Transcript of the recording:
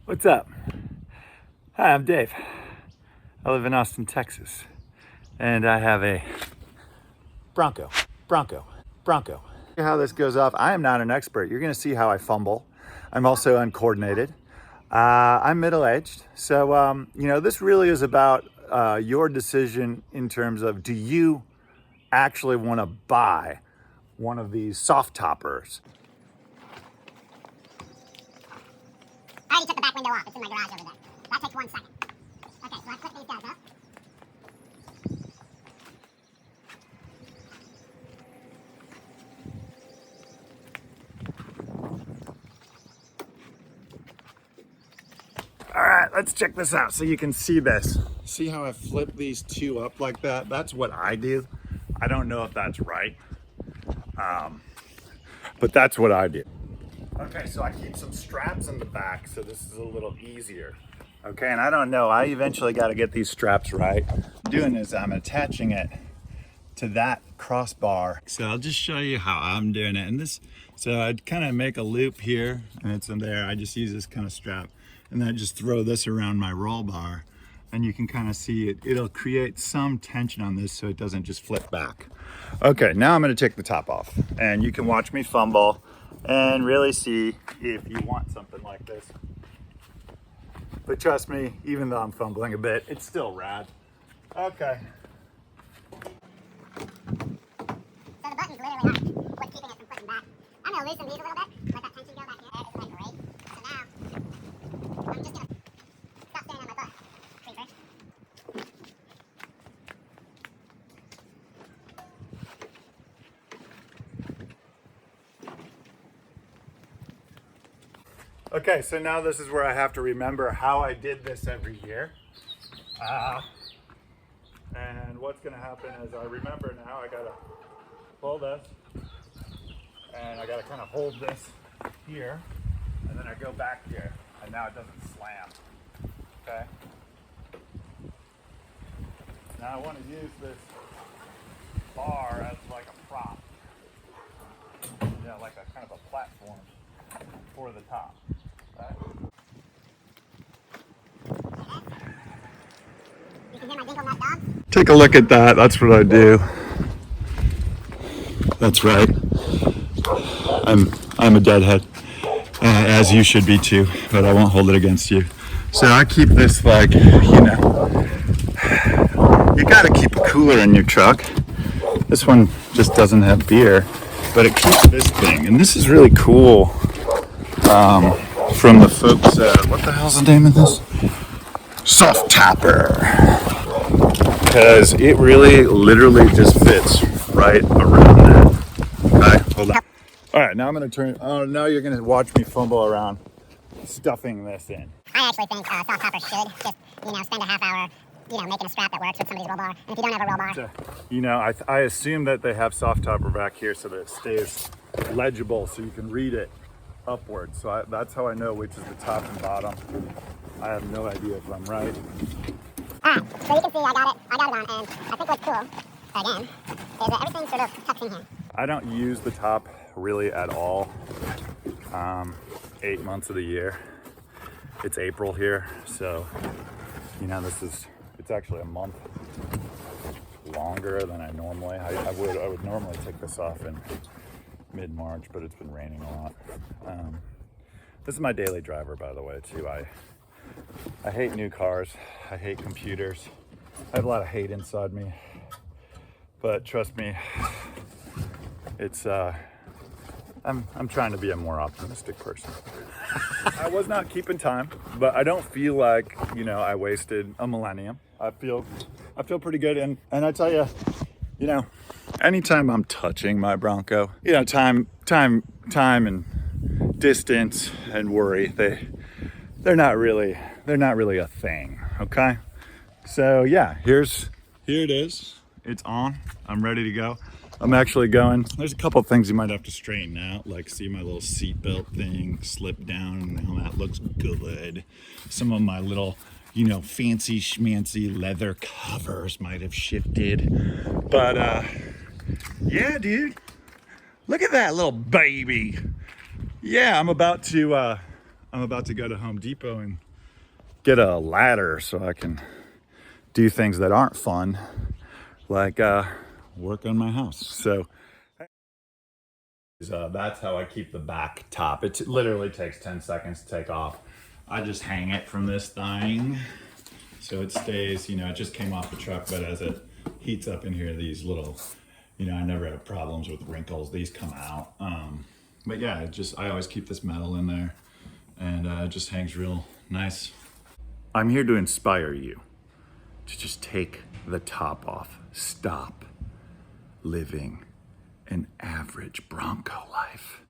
What's up? Hi, I'm Dave. I live in Austin, Texas, and I have a Bronco. How this goes off, I am not an expert. You're gonna see how I fumble. I'm also uncoordinated. I'm middle-aged, so this really is about your decision in terms of, do you actually want to buy one of these Softoppers? I already took the back window off. It's in my garage over there. That takes 1 second. Okay, so I put these guys up. All right, let's check this out so you can see this. See how I flip these two up like that? That's what I do. I don't know if that's right, but that's what I do. Okay, so I keep some straps in the back, so this is a little easier. Okay, and I don't know, I eventually got to get these straps right. What I'm doing is I'm attaching it to that crossbar. So I'll just show you how I'm doing it. And this, so I'd kind of make a loop here, and it's in there. I just use this kind of strap, and then I just throw this around my roll bar, and you can kind of see it. It'll create some tension on this so it doesn't just flip back. Okay, now I'm going to take the top off, and you can watch me fumble and really see if you want something like this. But trust me, even though I'm fumbling a bit, it's still rad. Okay. So the buttons literally are what's keeping it from pushing back. I'm going to loosen these a little bit, let that tension go back here. Isn't that great? So now, I'm just going to stop standing on my butt. Creeper. Okay, so now this is where I have to remember how I did this every year. And what's gonna happen is I remember now I gotta pull this, and I gotta kind of hold this here, and then I go back here, and now it doesn't slam, okay? Now I wanna use this bar as like a prop, like a kind of a platform for the top. Right? You can hear my dingle nut dog? Take a look at that. That's what I do. That's right. I'm a deadhead, as you should be too, but I won't hold it against you. So I keep this like, you gotta keep a cooler in your truck. This one just doesn't have beer, but it keeps this thing. And this is really cool. From the folks at, what the hell's the name of this? Softopper. Because it really literally just fits right around that. Okay, hold on. All right, now I'm gonna turn, oh, now you're gonna watch me fumble around stuffing this in. I actually think Softopper should just, spend a half hour, making a strap that works with somebody's roll bar. And if you don't have a roll bar. So, I assume that they have Softopper back here so that it stays legible so you can read it upward. So that's how I know which is the top and bottom. I have no idea if I'm right. So you can see I got it on, and I think what's cool, again, is that everything sort of tucks in here. I don't use the top really at all 8 months of the year. It's April here, so it's actually a month longer than I normally. I would normally take this off in mid-March, but it's been raining a lot. This is my daily driver, by the way, too. I hate new cars. I hate computers. I have a lot of hate inside me, but trust me, it's I'm trying to be a more optimistic person. I was not keeping time, but I don't feel like I wasted a millennium. I feel pretty good, and I tell you, anytime I'm touching my Bronco, time and distance and worry, they're not really a thing. Okay, so yeah, here it is. It's on. I'm ready to go. I'm actually going. There's a couple of things you might have to straighten out, like see my little seatbelt thing slip down. Now that looks good. Some of my little fancy schmancy leather covers might have shifted, but yeah, dude, look at that little baby. Yeah, I'm about to I'm about to go to Home Depot and get a ladder so I can do things that aren't fun, like work on my house. So that's how I keep the back top. It literally takes 10 seconds to take off. I just hang it from this thing so it stays, you know, it just came off the truck, but as it heats up in here, these little, you know, I never have problems with wrinkles. These come out. But yeah, I always keep this metal in there, and it just hangs real nice. I'm here to inspire you to just take the top off. Stop living an average Bronco life.